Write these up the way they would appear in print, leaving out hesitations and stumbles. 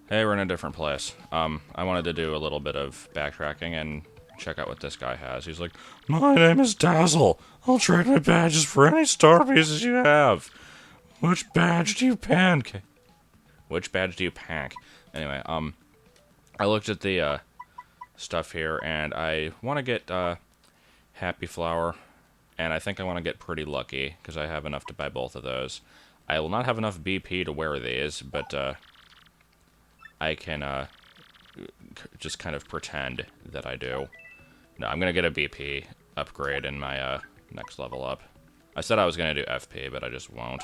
Hey, we're in a different place. I wanted to do a little bit of backtracking and check out what this guy has. He's like, my name is Dazzle. I'll trade my badges for any star pieces you have. Which badge do you pack? Which badge do you pack? Anyway, I looked at the, stuff here, and I want to get, Happy Flower, and I think I want to get Pretty Lucky, because I have enough to buy both of those. I will not have enough BP to wear these, but, I can, just kind of pretend that I do. No, I'm gonna get a BP upgrade in my, next level up. I said I was gonna do FP, but I just won't.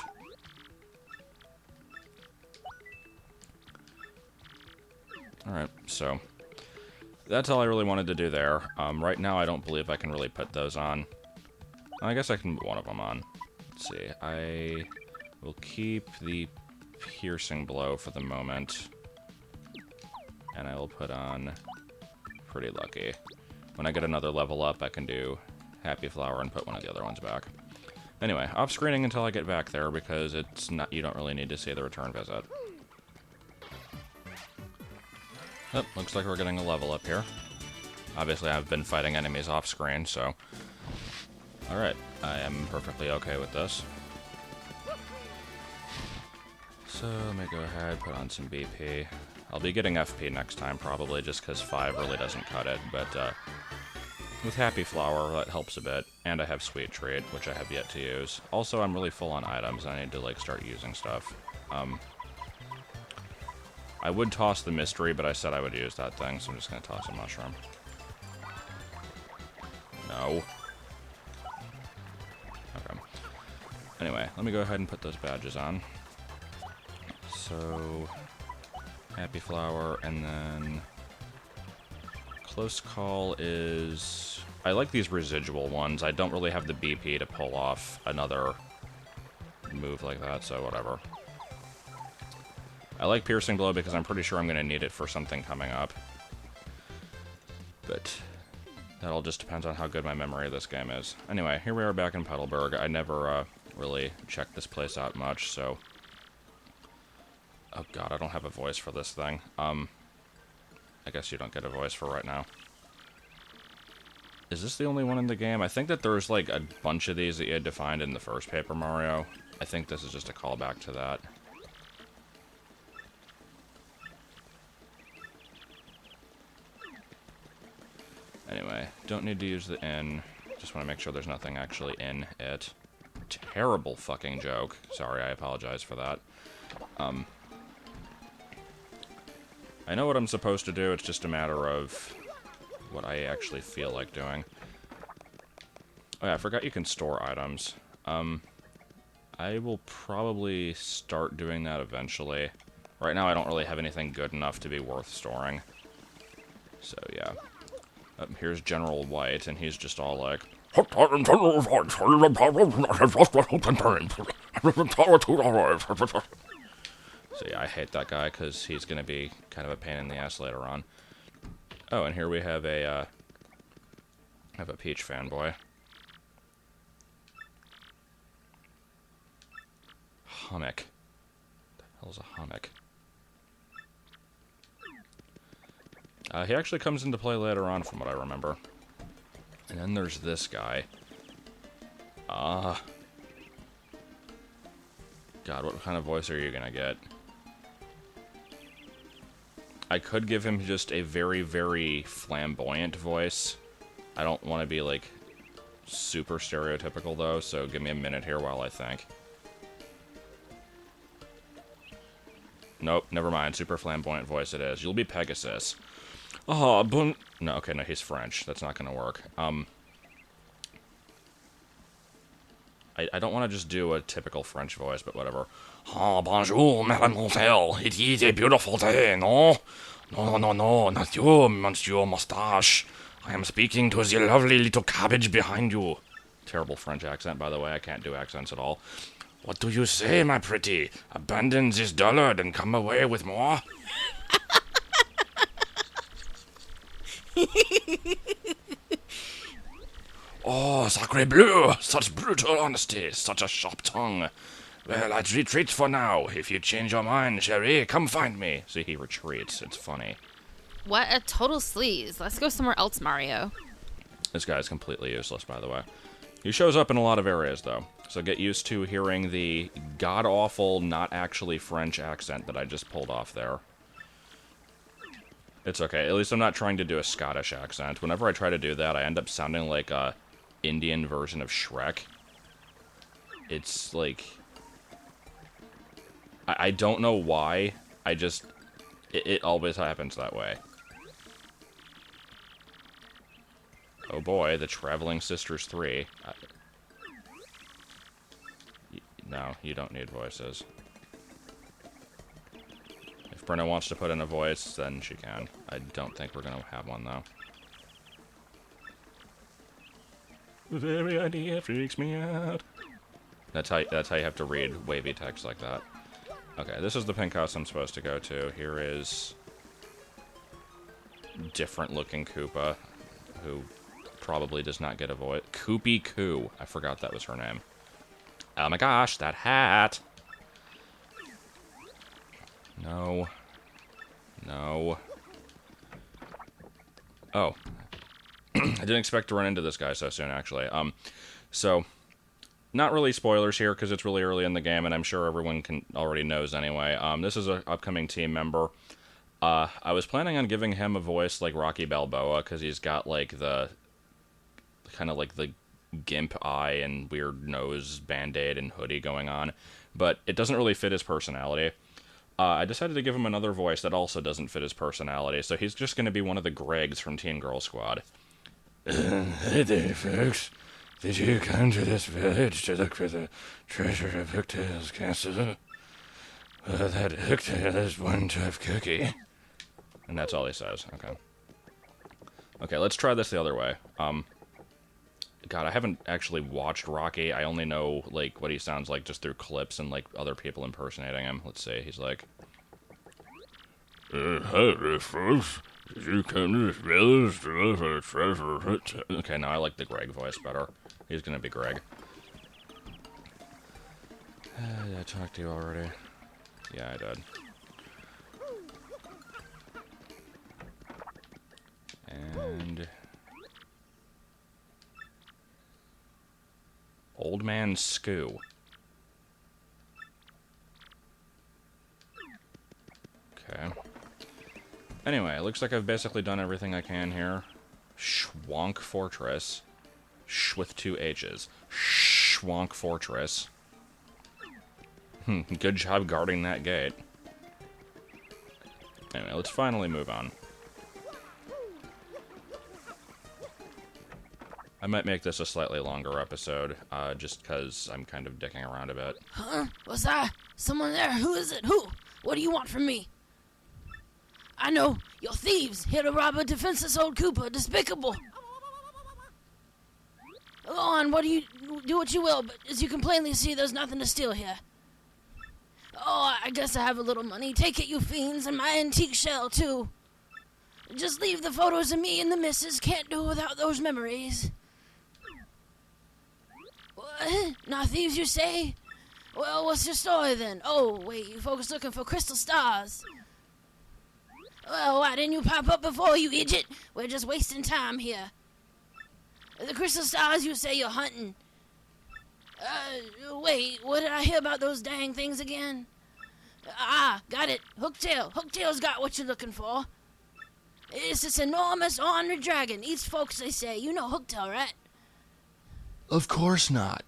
Alright, so that's all I really wanted to do there. Right now I don't believe I can really put those on. I guess I can put one of them on. Let's see, I will keep the piercing blow for the moment. And I will put on Pretty Lucky. When I get another level up, I can do Happy Flower and put one of the other ones back. Anyway, off-screening until I get back there, because it's not, you don't really need to see the return visit. Oh, looks like we're getting a level up here. Obviously, I've been fighting enemies off-screen, so... Alright, I am perfectly okay with this. So, let me go ahead, put on some BP. I'll be getting FP next time, probably, just because 5 really doesn't cut it, but, with Happy Flower, that helps a bit, and I have Sweet Treat, which I have yet to use. Also, I'm really full on items, and I need to, like, start using stuff. I would toss the Mystery, but I said I would use that thing, so I'm just gonna toss a Mushroom. No. Okay. Anyway, let me go ahead and put those badges on. So... Happy Flower, and then... Close Call is... I like these residual ones. I don't really have the BP to pull off another move like that, so whatever. I like Piercing Blow because I'm pretty sure I'm going to need it for something coming up. But that all just depends on how good my memory of this game is. Anyway, here we are back in Petalburg. I never really checked this place out much, so... Oh god, I don't have a voice for this thing. I guess you don't get a voice for right now. Is this the only one in the game? I think that there's like a bunch of these that you had to find in the first Paper Mario. I think this is just a callback to that. Anyway, don't need to use the inn. Just want to make sure there's nothing actually in it. Terrible fucking joke. Sorry, I apologize for that. I know what I'm supposed to do, it's just a matter of what I actually feel like doing. Oh yeah, I forgot you can store items. I will probably start doing that eventually. Right now I don't really have anything good enough to be worth storing. So yeah. Here's General White, and he's just all like... So yeah, I hate that guy, because he's going to be kind of a pain in the ass later on. Oh, and here we have a Peach fanboy. Hummock. What the hell's a hummock? He actually comes into play later on, from what I remember. And then there's this guy. God, what kind of voice are you gonna get? I could give him just a very, very flamboyant voice. I don't want to be, like, super stereotypical, though, so give me a minute here while I think. Nope, never mind. Super flamboyant voice it is. You'll be Pegasus. Oh, bon... No, okay, no, he's French. That's not gonna work. I don't want to just do a typical French voice, but whatever. Oh, bonjour, mademoiselle. It is a beautiful day, no? No, not you, monsieur moustache. I am speaking to the lovely little cabbage behind you. Terrible French accent, by the way. I can't do accents at all. What do you say, my pretty? Abandon this dullard and come away with more? Oh, sacre bleu! Such brutal honesty, such a sharp tongue. Well, I'd retreat for now. If you change your mind, Sherry, come find me. See, he retreats. It's funny. What a total sleaze. Let's go somewhere else, Mario. This guy's completely useless, by the way. He shows up in a lot of areas, though. So get used to hearing the god-awful, not actually French accent that I just pulled off there. It's okay. At least I'm not trying to do a Scottish accent. Whenever I try to do that, I end up sounding like a Indian version of Shrek. It's like... I don't know why. I just... It always happens that way. Oh boy, the Traveling Sisters 3. No, you don't need voices. If Brenna wants to put in a voice, then she can. I don't think we're gonna have one, though. The very idea freaks me out. That's how you have to read wavy text like that. Okay, this is the pink house I'm supposed to go to. Here is... different-looking Koopa, who probably does not get a voice. Koopy Koo. I forgot that was her name. Oh my gosh, that hat! No. No. Oh. I didn't expect to run into this guy so soon, actually. So, not really spoilers here, because it's really early in the game, and I'm sure everyone already knows anyway. This is an upcoming team member. I was planning on giving him a voice like Rocky Balboa, because he's got, like, the... kind of like the gimp eye and weird nose band-aid and hoodie going on, but it doesn't really fit his personality. I decided to give him another voice that also doesn't fit his personality, so he's just going to be one of the Gregs from Teen Girl Squad. Hey there, folks. Did you come to this village to look for the treasure of Hooktail's castle? Well, that Hooktail is one tough cookie. And that's all he says. Okay. Okay, let's try this the other way. God, I haven't actually watched Rocky. I only know, like, what he sounds like just through clips and, like, other people impersonating him. Let's see. He's like... Hi there, folks. Did you come to this village to look for the treasure of Hooktail? Okay, now I like the Greg voice better. He's gonna be Greg. Did I talk to you already? Yeah, I did. And... Old Man Skoo. Okay. Anyway, it looks like I've basically done everything I can here. Shwonk Fortress. Sh with 2 H's. Shwonk Fortress. Good job guarding that gate. Anyway, let's finally move on. I might make this a slightly longer episode, just because I'm kind of dicking around a bit. Huh? What's that? Someone there? Who is it? Who? What do you want from me? I know. You're thieves. Here to rob a defenseless old Koopa. Despicable. Go on. What do what you will, but as you can plainly see, there's nothing to steal here. Oh, I guess I have a little money. Take it, you fiends, and my antique shell, too. Just leave the photos of me and the missus. Can't do without those memories. What? Not thieves, you say? Well, what's your story, then? Oh, wait, you folks looking for crystal stars. Well, why didn't you pop up before, you idiot? We're just wasting time here. The crystal stars you say you're hunting. Wait, what did I hear about those dang things again? Ah, got it. Hooktail. Hooktail's got what you're looking for. It's this enormous ornery dragon. Eats folks, they say. You know Hooktail, right? Of course not.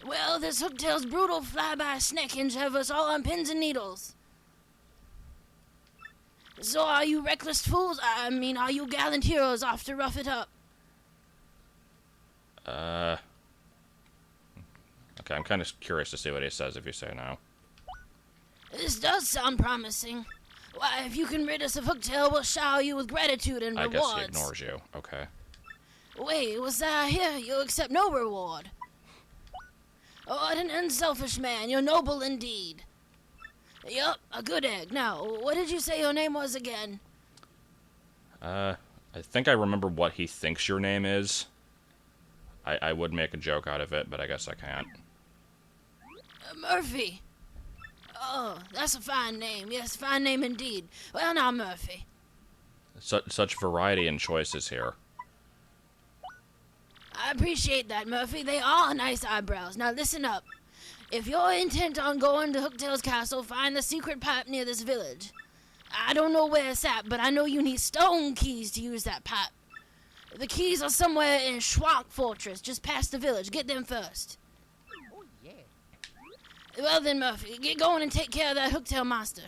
Well, this Hooktail's brutal flyby snackings have us all on pins and needles. So are you reckless fools? I mean, are you gallant heroes off to rough it up? Okay, I'm kind of curious to see what he says if you say no. This does sound promising. Why, if you can rid us of Hooktail, we'll shower you with gratitude and rewards. I guess he ignores you. Okay. Wait, what's that I hear? You accept no reward. Oh, what an unselfish man. You're noble indeed. Yup, a good egg. Now, what did you say your name was again? I think I remember what he thinks your name is. I would make a joke out of it, but I guess I can't. Murphy. Oh, that's a fine name. Yes, fine name indeed. Well, now, Murphy. Such variety in choices here. I appreciate that, Murphy. They are nice eyebrows. Now, listen up. If you're intent on going to Hooktail's castle, find the secret pipe near this village. I don't know where it's at, but I know you need stone keys to use that pipe. The keys are somewhere in Shwonk Fortress, just past the village. Get them first. Oh, yeah. Well then, Murphy, get going and take care of that Hooktail monster.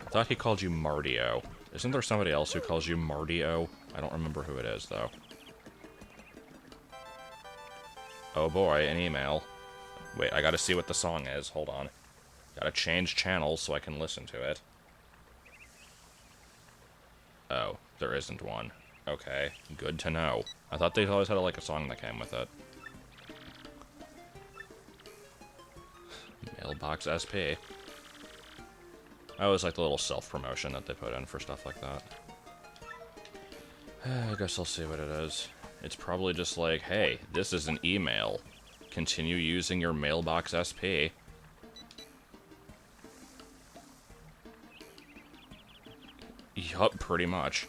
I thought he called you Mardio. Isn't there somebody else who calls you Mardio? I don't remember who it is, though. Oh boy, an email. Wait, I gotta see what the song is. Hold on. Gotta change channels so I can listen to it. Oh, there isn't one. Okay, good to know. I thought they always had like a song that came with it. Mailbox SP. I always like the little self-promotion that they put in for stuff like that. I guess I'll see what it is. It's probably just like, hey, this is an email. Continue using your mailbox SP. Yup, pretty much.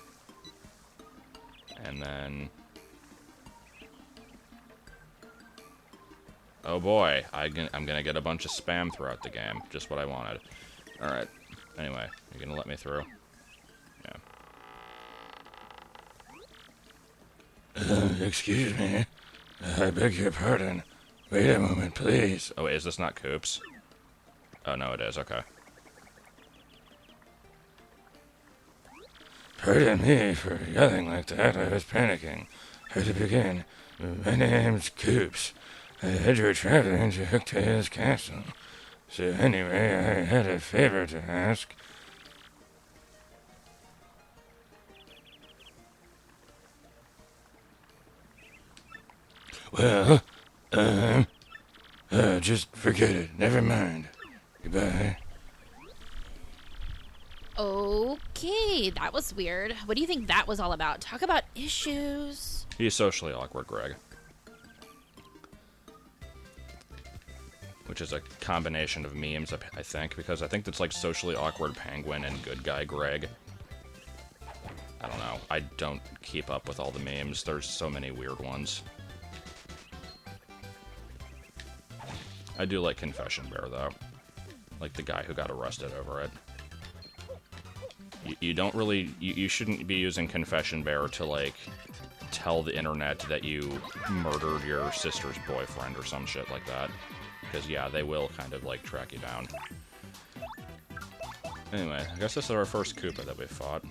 And then... oh boy, I'm gonna get a bunch of spam throughout the game. Just what I wanted. Alright. Anyway, you're gonna let me through? Yeah. Excuse me. I beg your pardon. Wait a moment, please. Oh, wait, is this not Koops? Oh, no, it is. Okay. Pardon me for yelling like that. I was panicking. How to begin? My name's Koops. I heard you were traveling to Hooktail's castle. So anyway, I had a favor to ask. Well, just forget it. Never mind. Goodbye. Okay, that was weird. What do you think that was all about? Talk about issues. He's socially awkward, Greg. Which is a combination of memes, I think, because I think it's like socially awkward Penguin and good guy Greg. I don't know. I don't keep up with all the memes. There's so many weird ones. I do like Confession Bear, though. Like the guy who got arrested over it. You don't really... You shouldn't be using Confession Bear to, like, tell the internet that you murdered your sister's boyfriend or some shit like that. Because, yeah, they will kind of, like, track you down. Anyway, I guess this is our first Koopa that we fought.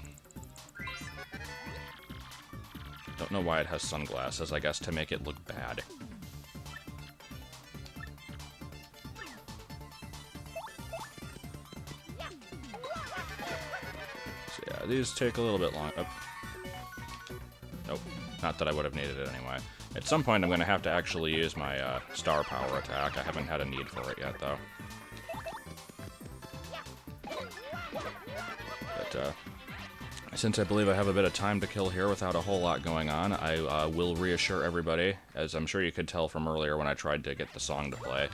Don't know why it has sunglasses, I guess to make it look bad. So, yeah, these take a little bit long. Oh. Nope. Not that I would have needed it anyway. At some point, I'm going to have to actually use my star power attack. I haven't had a need for it yet, though. But, since I believe I have a bit of time to kill here without a whole lot going on, I will reassure everybody, as I'm sure you could tell from earlier when I tried to get the song to play,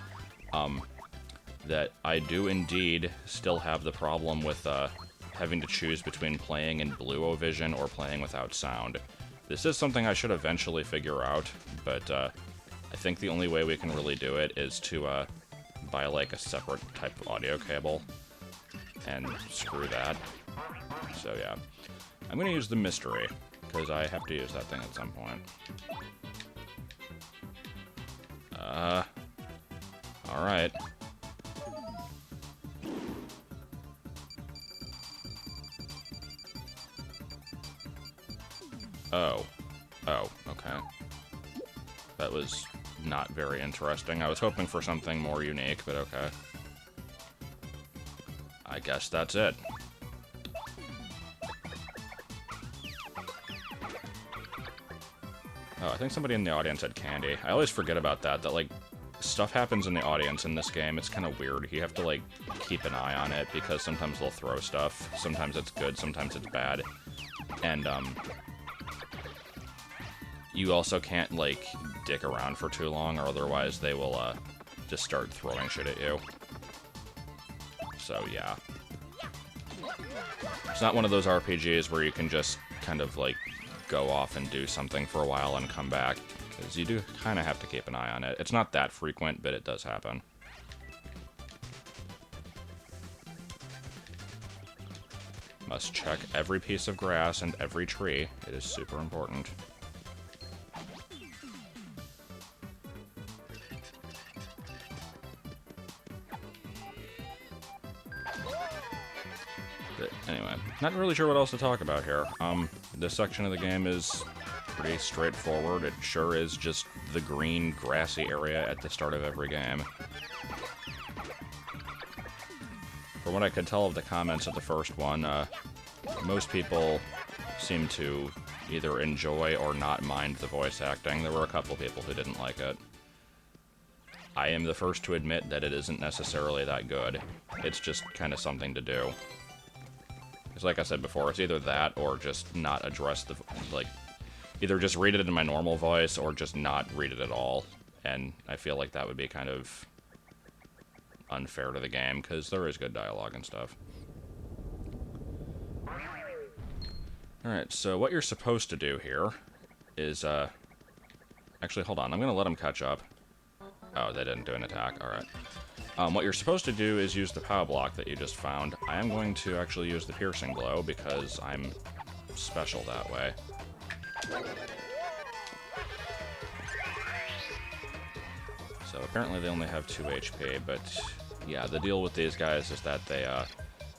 that I do indeed still have the problem with having to choose between playing in Blue Vision or playing without sound. This is something I should eventually figure out, but I think the only way we can really do it is to buy like a separate type of audio cable and screw that. So yeah, I'm gonna use the mystery because I have to use that thing at some point. All right. Oh. Oh, okay. That was not very interesting. I was hoping for something more unique, but okay. I guess that's it. Oh, I think somebody in the audience had candy. I always forget about that, like, stuff happens in the audience in this game. It's kind of weird. You have to, like, keep an eye on it, because sometimes they'll throw stuff. Sometimes it's good, sometimes it's bad. And, you also can't, like, dick around for too long, or otherwise they will, just start throwing shit at you. So, yeah. It's not one of those RPGs where you can just kind of, like, go off and do something for a while and come back, because you do kind of have to keep an eye on it. It's not that frequent, but it does happen. Must check every piece of grass and every tree. It is super important. But anyway, not really sure what else to talk about here. This section of the game is pretty straightforward. It sure is just the green, grassy area at the start of every game. From what I could tell of the comments of the first one, most people seem to either enjoy or not mind the voice acting. There were a couple people who didn't like it. I am the first to admit that it isn't necessarily that good. It's just kind of something to do. Because like I said before, it's either that or just not address the, like, either just read it in my normal voice or just not read it at all. And I feel like that would be kind of unfair to the game, because there is good dialogue and stuff. Alright, so what you're supposed to do here is, actually, hold on, I'm gonna let them catch up. Oh, they didn't do an attack, alright. What you're supposed to do is use the power block that you just found. I am going to actually use the piercing blow, because I'm special that way. So apparently they only have 2 HP, but yeah, the deal with these guys is that they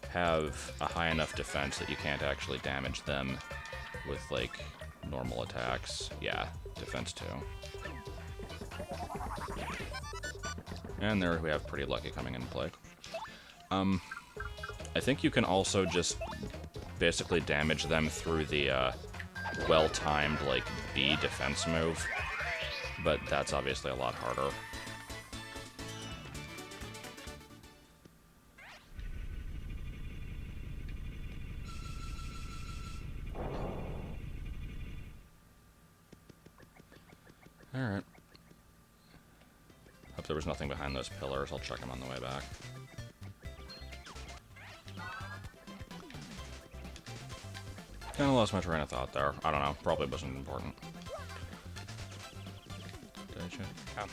have a high enough defense that you can't actually damage them with, like, normal attacks. Yeah, defense 2. And there we have Pretty Lucky coming into play. I think you can also just basically damage them through the well-timed, like, B defense move, but that's obviously a lot harder. Alright. Hope there was nothing behind those pillars. I'll check them on the way back. Kinda lost my train of thought there. I don't know. Probably wasn't important. Did I check? Yeah.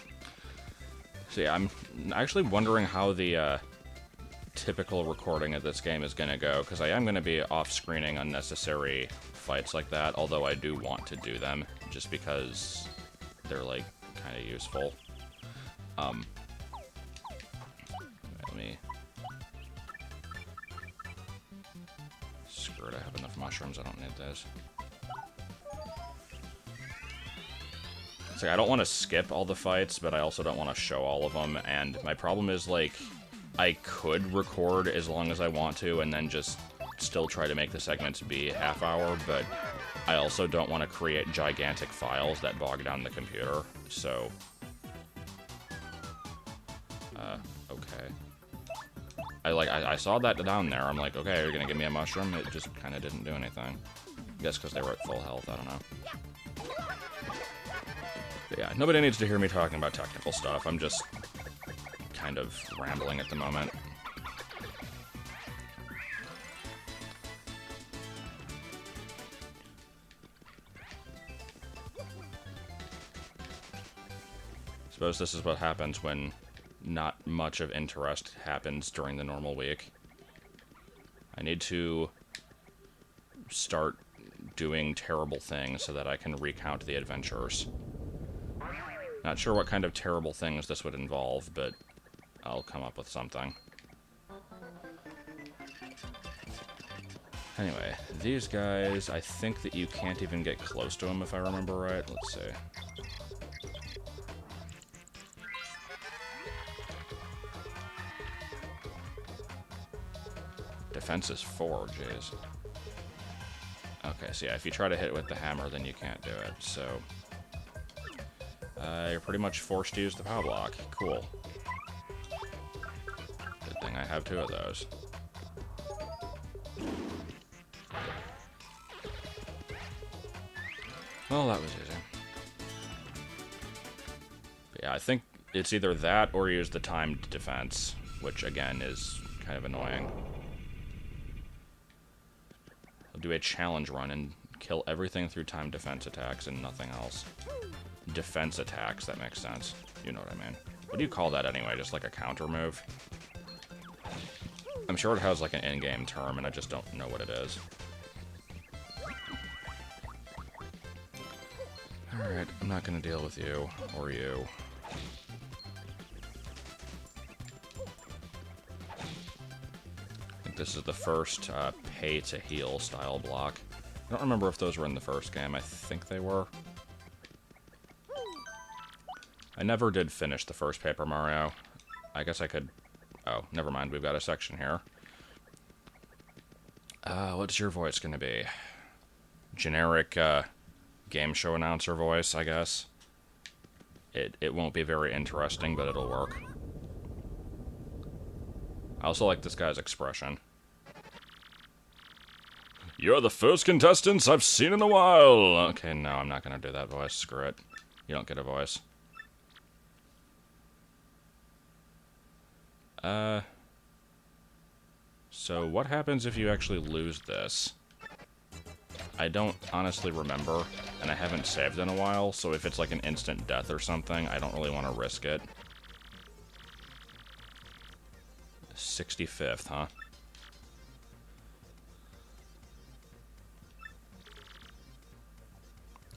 So yeah, I'm actually wondering how the typical recording of this game is gonna go, because I am gonna be off-screening unnecessary fights like that, although I do want to do them, just because they're, like, kind of useful. Let me... Screw it, I have enough mushrooms, I don't need this. It's like, I don't want to skip all the fights, but I also don't want to show all of them, and my problem is, like, I could record as long as I want to, and then just still try to make the segments be half hour, but I also don't want to create gigantic files that bog down the computer, so... okay. I saw that down there, I'm like, okay, you're gonna give me a mushroom? It just kind of didn't do anything. I guess because they were at full health, I don't know. But yeah, nobody needs to hear me talking about technical stuff, I'm just kind of rambling at the moment. Suppose this is what happens when not much of interest happens during the normal week. I need to start doing terrible things so that I can recount the adventures. Not sure what kind of terrible things this would involve, but I'll come up with something. Anyway, these guys, I think that you can't even get close to them if I remember right. Let's see. Defense is 4, jeez. Okay, so yeah, if you try to hit it with the hammer, then you can't do it, so... you're pretty much forced to use the power block. Cool. Good thing I have 2 of those. Well, that was easy. Yeah, I think it's either that or use the timed defense, which again is kind of annoying. I'll do a challenge run and kill everything through timed defense attacks and nothing else. Defense attacks, that makes sense. You know what I mean. What do you call that anyway? Just like a counter move? I'm sure it has like an in-game term and I just don't know what it is. Alright, I'm not gonna deal with you, or you. I think this is the first pay-to-heal style block. I don't remember if those were in the first game. I think they were. I never did finish the first Paper Mario. I guess I could... Oh, never mind. We've got a section here. What's your voice gonna be? Generic, game show announcer voice, I guess. It won't be very interesting, but it'll work. I also like this guy's expression. You're the first contestants I've seen in a while! Okay, no, I'm not gonna do that voice. Screw it. You don't get a voice. So what happens if you actually lose this? I don't honestly remember, and I haven't saved in a while, so if it's like an instant death or something, I don't really want to risk it. 65th, huh?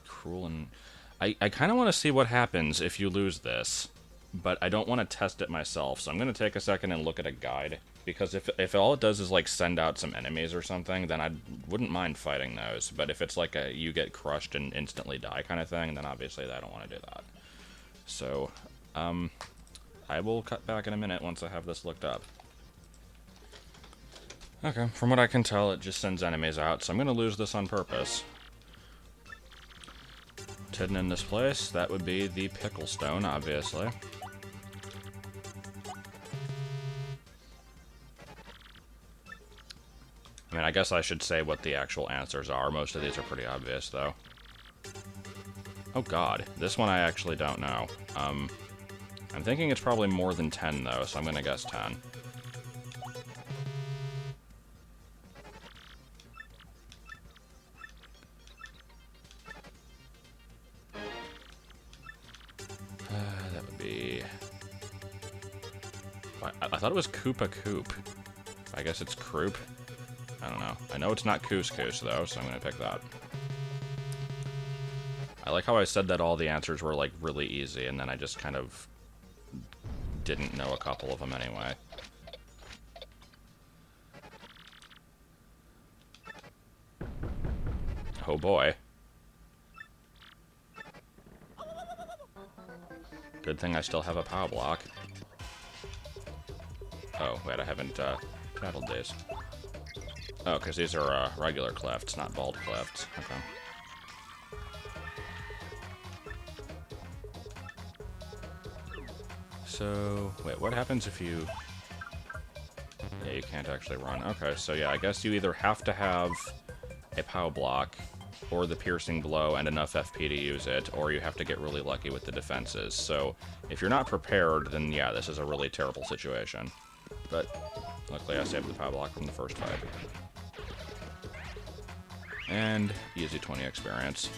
Cruel and... I kind of want to see what happens if you lose this, but I don't want to test it myself, so I'm going to take a second and look at a guide, because if all it does is, like, send out some enemies or something, then I wouldn't mind fighting those, but if it's like a you get crushed and instantly die kind of thing, then obviously I don't want to do that. So, I will cut back in a minute once I have this looked up. Okay, from what I can tell, it just sends enemies out, so I'm going to lose this on purpose. Hidden in this place, that would be the Pickle Stone, obviously. I mean, I guess I should say what the actual answers are. Most of these are pretty obvious, though. Oh god, this one I actually don't know. I'm thinking it's probably more than 10, though, so I'm gonna guess 10. That would be... I thought it was Koopa Koop. I guess it's Kroop. I don't know. I know it's not Couscous, though, so I'm gonna pick that. I like how I said that all the answers were, like, really easy, and then I just kind of didn't know a couple of them anyway. Oh boy. Good thing I still have a power block. Oh, wait, I haven't, battled these. Oh, because these are, regular clefts, not bald clefts. Okay. So, wait, what happens if you... Yeah, you can't actually run. Okay, so yeah, I guess you either have to have a POW block, or the piercing blow and enough FP to use it, or you have to get really lucky with the defenses. So, if you're not prepared, then yeah, this is a really terrible situation. But, luckily I saved the POW block from the first fight. And easy 20 experience.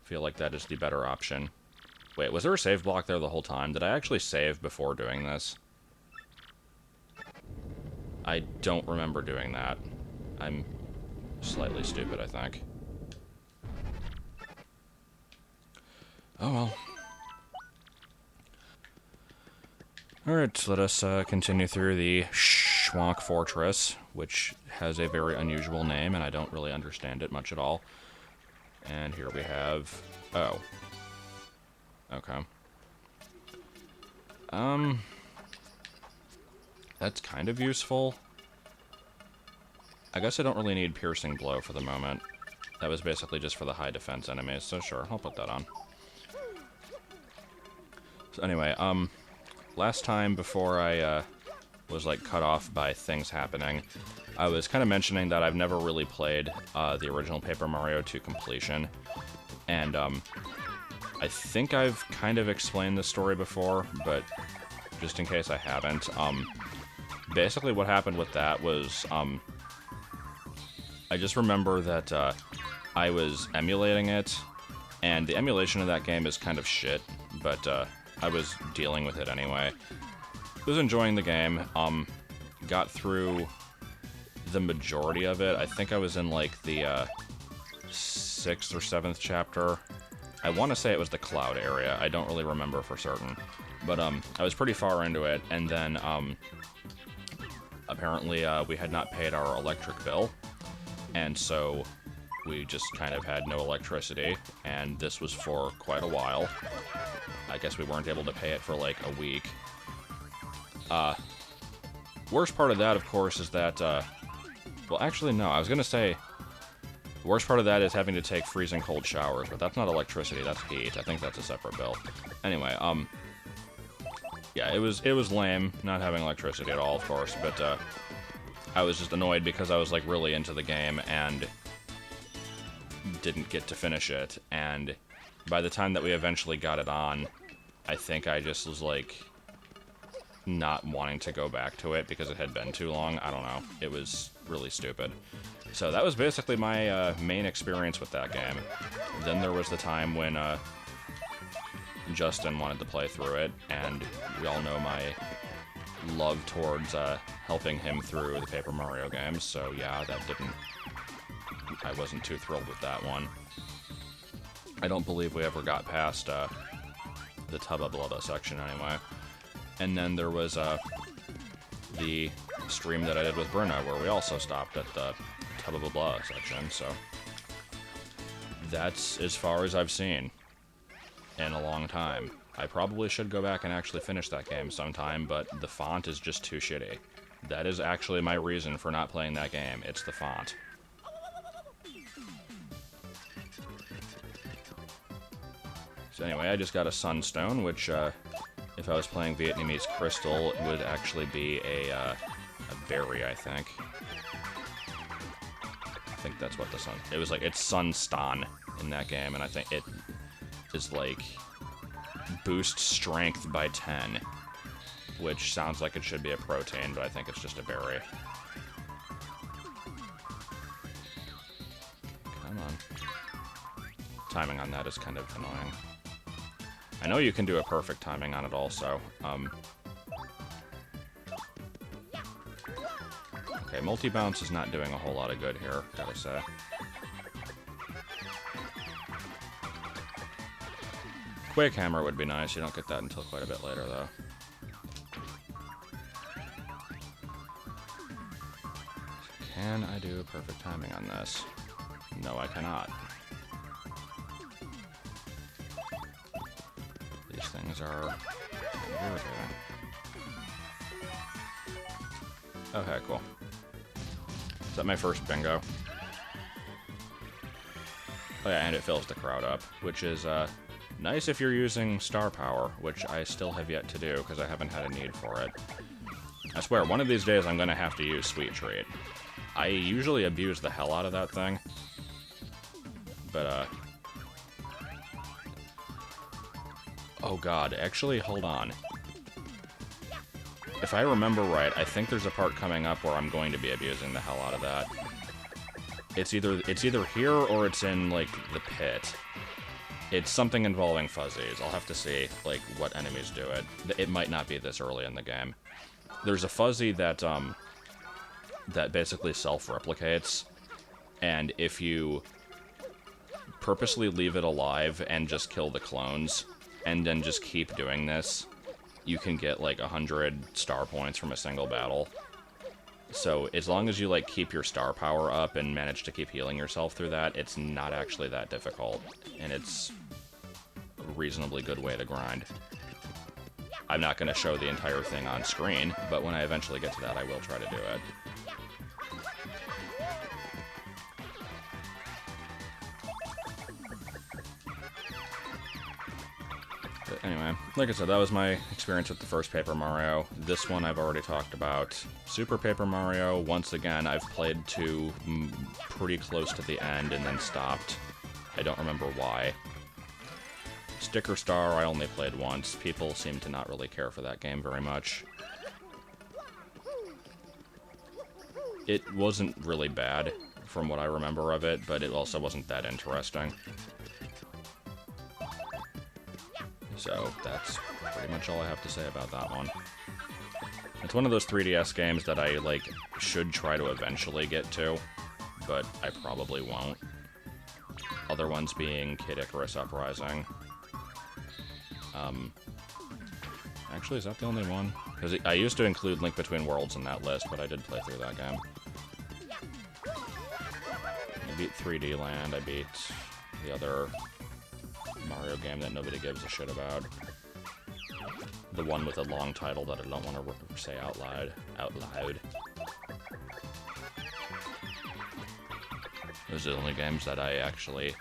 Feel like that is the better option. Wait, was there a save block there the whole time? Did I actually save before doing this? I don't remember doing that. I'm slightly stupid, I think. Oh well. Alright, let us continue through the Shwonk Fortress, which has a very unusual name, and I don't really understand it much at all. And here we have... Oh. Okay. That's kind of useful. I guess I don't really need Piercing Blow for the moment. That was basically just for the high defense enemies, so sure, I'll put that on. So anyway, last time before I, was, like, cut off by things happening, I was kind of mentioning that I've never really played, the original Paper Mario to completion, and, I think I've kind of explained this story before, but just in case I haven't, basically what happened with that was, I just remember that, I was emulating it, and the emulation of that game is kind of shit, but, I was dealing with it anyway. I was enjoying the game, got through the majority of it. I think I was in, like, the, 6th or 7th chapter. I want to say it was the cloud area. I don't really remember for certain. But, I was pretty far into it, and then, apparently, we had not paid our electric bill, and so we just kind of had no electricity, and this was for quite a while. I guess we weren't able to pay it for, like, a week. Worst part of that, of course, is that, well, actually, no, I was gonna say, the worst part of that is having to take freezing cold showers, but that's not electricity, that's heat. I think that's a separate bill. Anyway, yeah, it was lame not having electricity at all, of course, but, I was just annoyed because I was, like, really into the game and didn't get to finish it, and by the time that we eventually got it on, I think I just was, like, not wanting to go back to it because it had been too long. I don't know. It was really stupid. So that was basically my main experience with that game. Then there was the time when Justin wanted to play through it, and we all know my love towards helping him through the Paper Mario games, so yeah, I wasn't too thrilled with that one. I don't believe we ever got past the Tub of Blood section anyway. And then there was the stream that I did with Bruna, where we also stopped at the Tub of Blood section, so that's as far as I've seen in a long time. I probably should go back and actually finish that game sometime, but the font is just too shitty. That is actually my reason for not playing that game. It's the font. So anyway, I just got a Sunstone, which, if I was playing Vietnamese Crystal, it would actually be a berry, I think. I think that's what it was like, it's Sunston in that game, and I think it is like, boost strength by 10, which sounds like it should be a protein, but I think it's just a berry. Come on. Timing on that is kind of annoying. I know you can do a perfect timing on it also. Okay, multi-bounce is not doing a whole lot of good here, gotta say. Quake Hammer would be nice. You don't get that until quite a bit later, though. Can I do perfect timing on this? No, I cannot. These things are irritating. Okay, cool. Is that my first bingo? Oh yeah, and it fills the crowd up, which is, nice if you're using star power, which I still have yet to do, because I haven't had a need for it. I swear, one of these days I'm gonna have to use Sweet Treat. I usually abuse the hell out of that thing. But, oh god, actually, hold on. If I remember right, I think there's a part coming up where I'm going to be abusing the hell out of that. It's either here or it's in, like, the pit. It's something involving fuzzies. I'll have to see, like, what enemies do it. It might not be this early in the game. There's a fuzzy that, that basically self-replicates, and if you purposely leave it alive and just kill the clones, and then just keep doing this, you can get, like, 100 star points from a single battle. So, as long as you, like, keep your star power up and manage to keep healing yourself through that, it's not actually that difficult. And it's a reasonably good way to grind. I'm not going to show the entire thing on screen, but when I eventually get to that, I will try to do it. But anyway, like I said, that was my experience with the first Paper Mario. This one I've already talked about. Super Paper Mario, once again, I've played to pretty close to the end and then stopped. I don't remember why. Sticker Star I only played once. People seem to not really care for that game very much. It wasn't really bad from what I remember of it, but it also wasn't that interesting. So that's pretty much all I have to say about that one. It's one of those 3DS games that I, like, should try to eventually get to, but I probably won't. Other ones being Kid Icarus Uprising. Actually, is that the only one? Because I used to include Link Between Worlds in that list, but I did play through that game. I beat 3D Land, I beat the other Mario game that nobody gives a shit about. The one with a long title that I don't want to say out loud. Those are the only games that I actually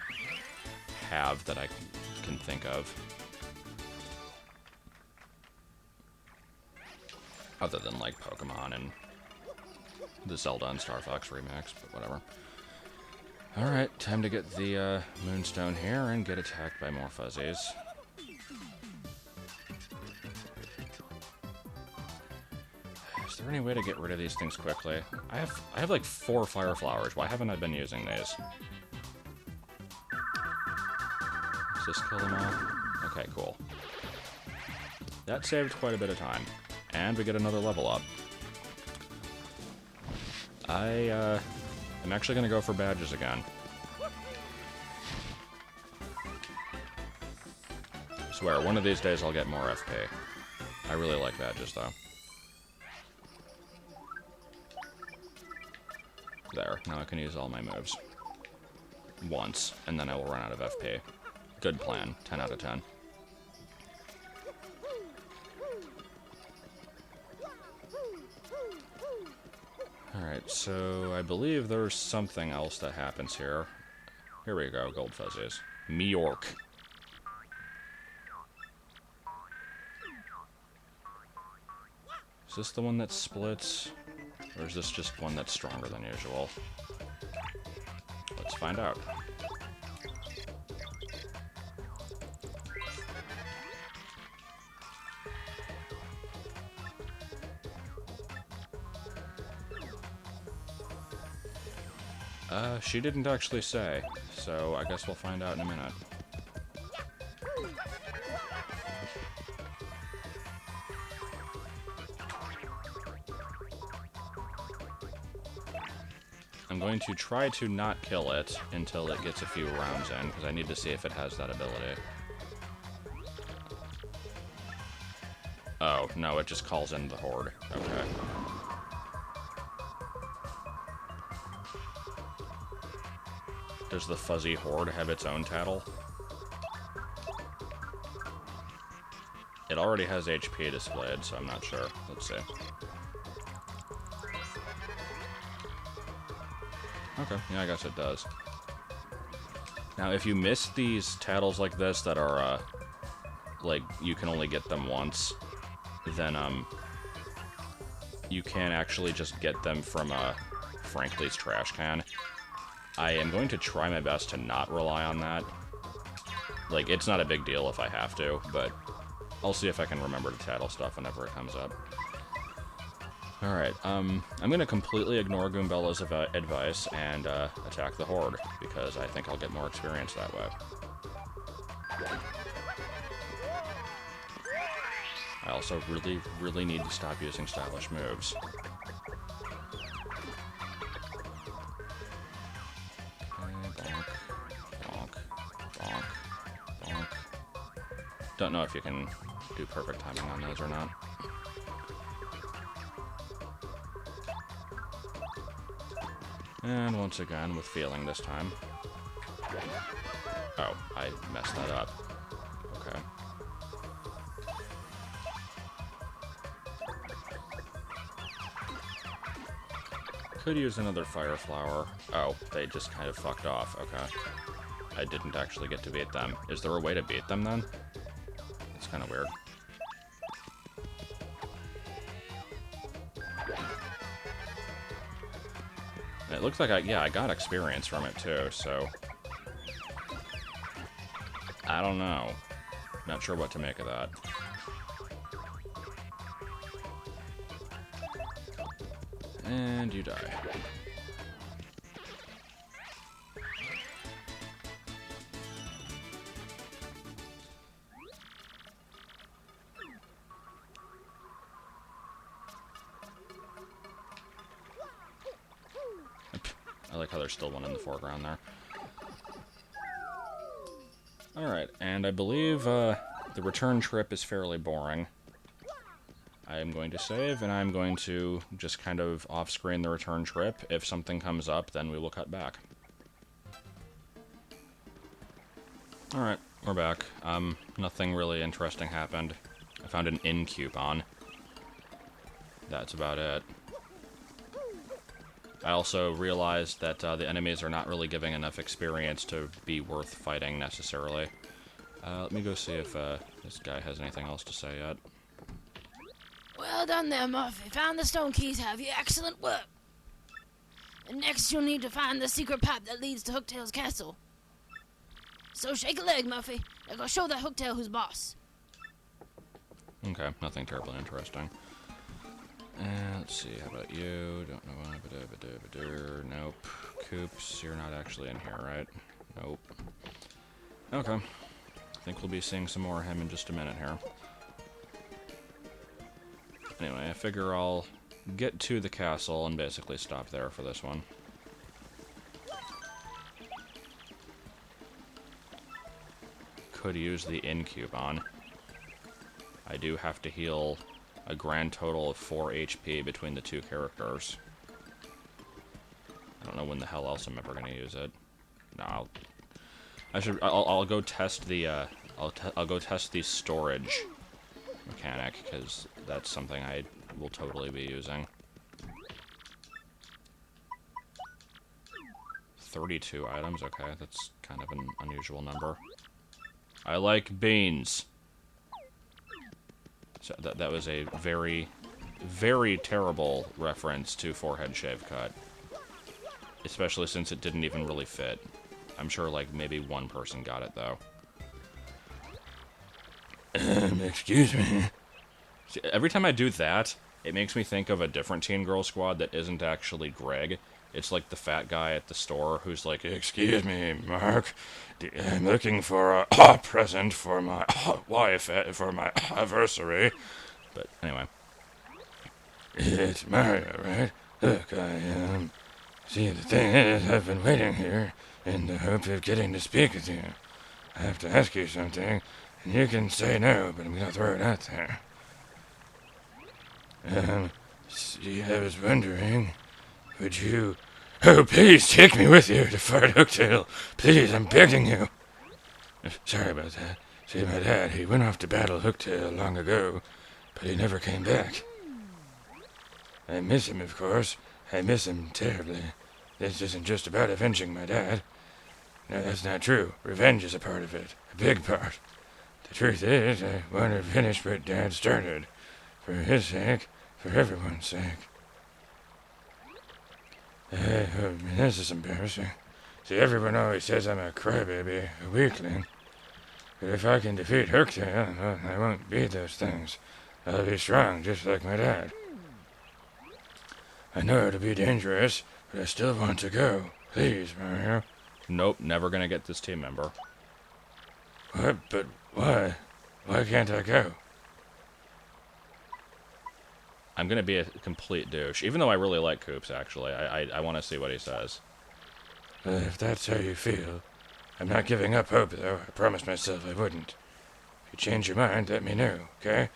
have that I can think of. Other than, like, Pokemon and the Zelda and Star Fox remix, but whatever. Alright, time to get the Moonstone here and get attacked by more fuzzies. Is there any way to get rid of these things quickly? I have like 4 fire flowers. Why haven't I been using these? Does this kill them all? Okay, cool. That saved quite a bit of time. And we get another level up. I'm actually going to go for badges again. I swear, one of these days I'll get more FP. I really like badges, though. There, now I can use all my moves. Once, and then I will run out of FP. Good plan, 10 out of 10. Alright, so I believe there's something else that happens here. Here we go, gold fuzzies. Meork. Is this the one that splits? Or is this just one that's stronger than usual? Let's find out. She didn't actually say, so I guess we'll find out in a minute. I'm going to try to not kill it until it gets a few rounds in, because I need to see if it has that ability. Oh, no, it just calls in the horde. Okay. Does the fuzzy horde have its own tattle? It already has HP displayed, so I'm not sure. Let's see. Okay, yeah, I guess it does. Now, if you miss these tattles like this that are, like, you can only get them once, then, you can actually just get them from, Frankly's trash can. I am going to try my best to not rely on that. Like, it's not a big deal if I have to, but I'll see if I can remember to tattle stuff whenever it comes up. Alright, I'm gonna completely ignore Goombella's advice and, attack the horde, because I think I'll get more experience that way. I also really, really need to stop using stylish moves. Don't know if you can do perfect timing on those or not. And once again, with feeling this time. Oh, I messed that up. Okay. Could use another fire flower. Oh, they just kind of fucked off. Okay. I didn't actually get to beat them. Is there a way to beat them then? It's kind of weird. It looks like I got experience from it too, so I don't know. Not sure what to make of that. And you die. I like how there's still one in the foreground there. Alright, and I believe the return trip is fairly boring. I am going to save, and I'm going to just kind of off-screen the return trip. If something comes up, then we will cut back. Alright, we're back. Nothing really interesting happened. I found an inn coupon. That's about it. I also realized that the enemies are not really giving enough experience to be worth fighting, necessarily. Let me go see if this guy has anything else to say yet. Well done there, Murphy. Found the stone keys, have you? Excellent work. And next you'll need to find the secret pipe that leads to Hooktail's castle. So shake a leg, Murphy. I'll go show that Hooktail who's boss. Okay, nothing terribly interesting. Let's see, how about you? Don't know. Nope. Koops, you're not actually in here, right? Nope. Okay. I think we'll be seeing some more of him in just a minute here. Anyway, I figure I'll get to the castle and basically stop there for this one. Could use the inn coupon. I do have to heal a grand total of 4 HP between the two characters. I don't know when the hell else I'm ever going to use it. No, I'll go test the I'll go test the storage mechanic, because that's something I will totally be using. 32 items, okay, that's kind of an unusual number. I like beans. So that was a very, very terrible reference to Forehead Shave Cut. Especially since it didn't even really fit. I'm sure, like, maybe one person got it, though. Excuse me. See, every time I do that, it makes me think of a different Teen Girl Squad that isn't actually Greg. It's like the fat guy at the store who's like, "Excuse me, Mark, I'm looking for a present for my wife for my anniversary." But anyway. It's Mario, right? Look, see, the thing is, I've been waiting here in the hope of getting to speak with you. I have to ask you something, and you can say no, but I'm gonna throw it out there. See, I was wondering, would you... Oh, please take me with you to fight Hooktail. Please, I'm begging you. Sorry about that. See, my dad, he went off to battle Hooktail long ago, but he never came back. I miss him, of course. I miss him terribly. This isn't just about avenging my dad. No, that's not true. Revenge is a part of it. A big part. The truth is, I want to finish what Dad started. For his sake, for everyone's sake. This is embarrassing. See, everyone always says I'm a crybaby, a weakling. But if I can defeat Hooktail, well, I won't be those things. I'll be strong, just like my dad. I know it'll be dangerous, but I still want to go. Please, Mario. Nope, never gonna get this team member. What? But why? Why can't I go? I'm gonna be a complete douche, even though I really like Koops, actually. I want to see what he says. If that's how you feel. I'm not giving up hope, though. I promised myself I wouldn't. If you change your mind, let me know, okay?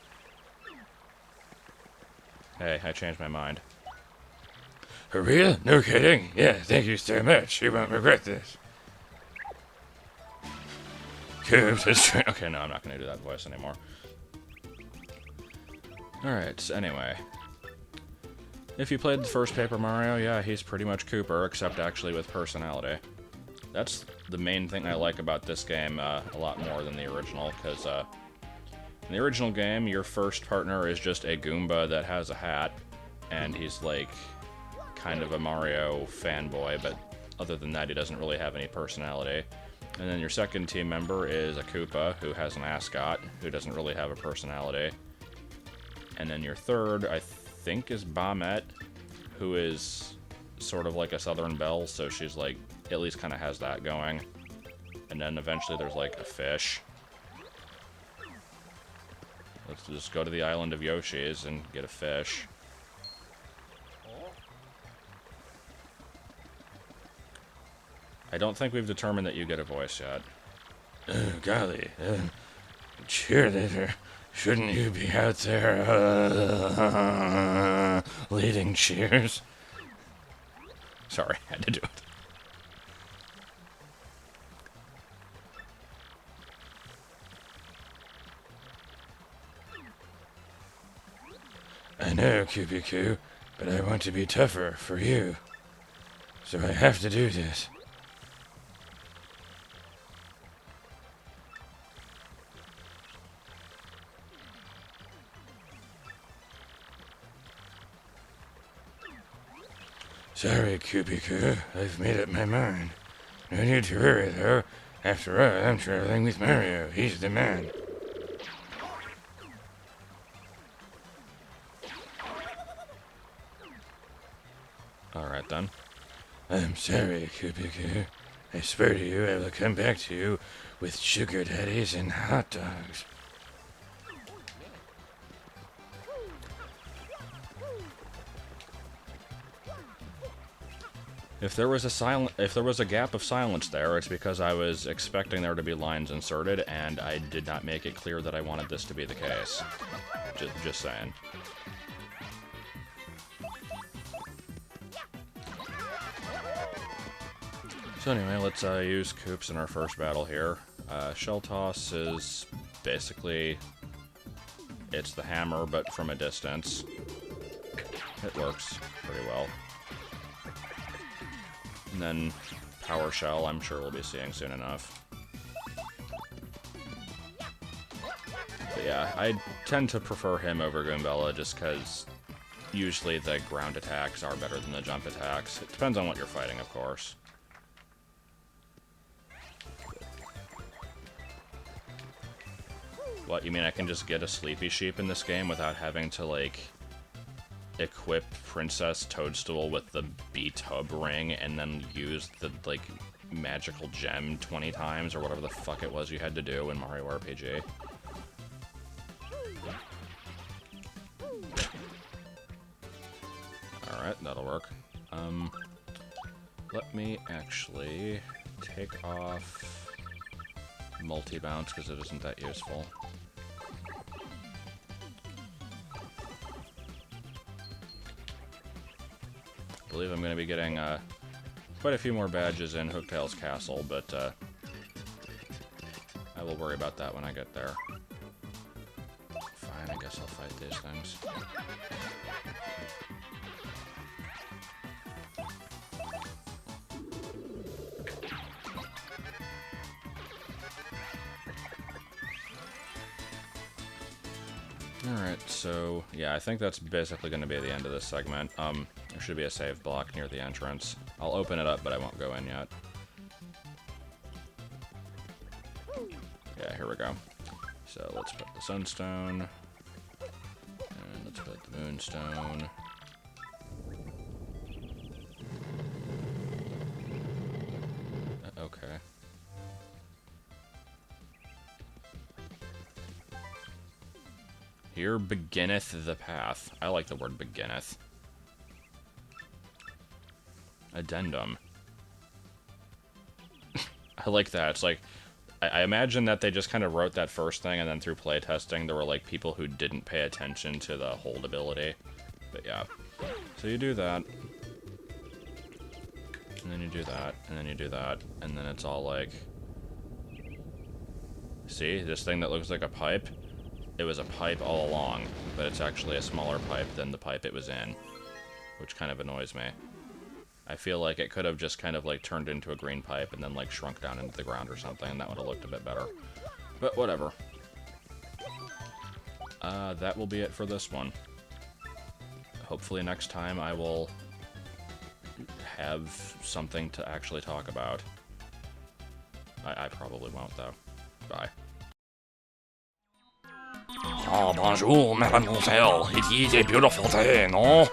Hey, I changed my mind. For real? No kidding? Yeah, thank you so much. You won't regret this. Koops is... Okay, no, I'm not going to do that voice anymore. Alright, so anyway. If you played the first Paper Mario, yeah, he's pretty much Kooper, except actually with personality. That's the main thing I like about this game a lot more than the original, because in the original game, your first partner is just a Goomba that has a hat, and he's like kind of a Mario fanboy, but other than that, he doesn't really have any personality. And then your second team member is a Koopa, who has an ascot, who doesn't really have a personality. And then your third, I think, is Bamet, who is sort of like a Southern Belle, so she's like, at least kind of has that going. And then eventually there's like a fish. Let's just go to the island of Yoshi's and get a fish. I don't think we've determined that you get a voice yet. Golly, cheerleader, shouldn't you be out there leading cheers? Sorry, I had to do it. I know, Koopa, but I want to be tougher for you. So I have to do this. Sorry, Koopa, I've made up my mind. No need to worry, though. After all, I'm traveling with Mario. He's the man. Alright then. I'm sorry, Koopa. I swear to you, I will come back to you with sugar daddies and hot dogs. If there was a gap of silence there, it's because I was expecting there to be lines inserted, and I did not make it clear that I wanted this to be the case. Just saying. So anyway, let's use Koops in our first battle here. Shell Toss is basically, it's the hammer, but from a distance. It works pretty well. And then Power Shell, I'm sure we'll be seeing soon enough. But yeah, I tend to prefer him over Goombella just because usually the ground attacks are better than the jump attacks. It depends on what you're fighting, of course. What, you mean I can just get a Sleepy Sheep in this game without having to, like, equip Princess Toadstool with the B-Tub ring and then use the, like, magical gem 20 times or whatever the fuck it was you had to do in Mario RPG? Alright, that'll work. Let me actually take off multi-bounce because it isn't that useful. I believe I'm going to be getting quite a few more badges in Hooktail's castle, but I will worry about that when I get there. Fine, I guess I'll fight these things. Alright, so, yeah, I think that's basically going to be the end of this segment. There should be a save block near the entrance. I'll open it up, but I won't go in yet. Yeah, here we go. So, let's put the Sunstone. And let's put the Moonstone. Okay. Here beginneth the path. I like the word beginneth. Addendum. I like that. It's like, I imagine that they just kind of wrote that first thing, and then through playtesting, there were like people who didn't pay attention to the hold ability. But yeah. So you do that. And then you do that. And then you do that. And then it's all like... See? This thing that looks like a pipe? It was a pipe all along, but it's actually a smaller pipe than the pipe it was in. Which kind of annoys me. I feel like it could have just kind of like turned into a green pipe and then like shrunk down into the ground or something, and that would have looked a bit better. But whatever. That will be it for this one. Hopefully next time I will have something to actually talk about. I probably won't, though. Bye. Oh, bonjour, mademoiselle. It is a beautiful day, no?